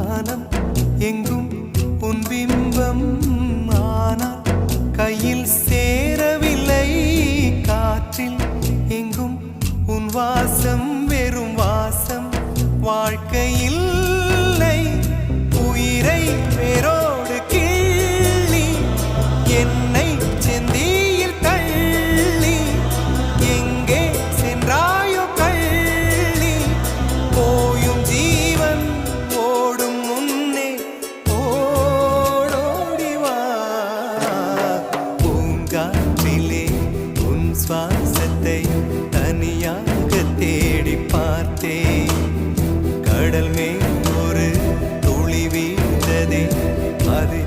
வானம் எங்கும் உன் பிம்பம் ஆனால் கையில் சேரவில்லை காற்றில் எங்கும் உன் வாசம் வெறும் வாசம் வாழ்க்கையில் உயிரை வேரோடு கிள்ளி என்னை செந்தியில் தள்ளி எங்கே சென்றாயோ கள்ளி போயும் ஜீவன் ஓடும் முன்னே ஓடோடிவா பூங்காற்றிலே உன் சுவாசத்தை தனியாக தேடி பார்த்தேன் கடல் மேல் ஒரு துளி வீழ்ந்ததே அது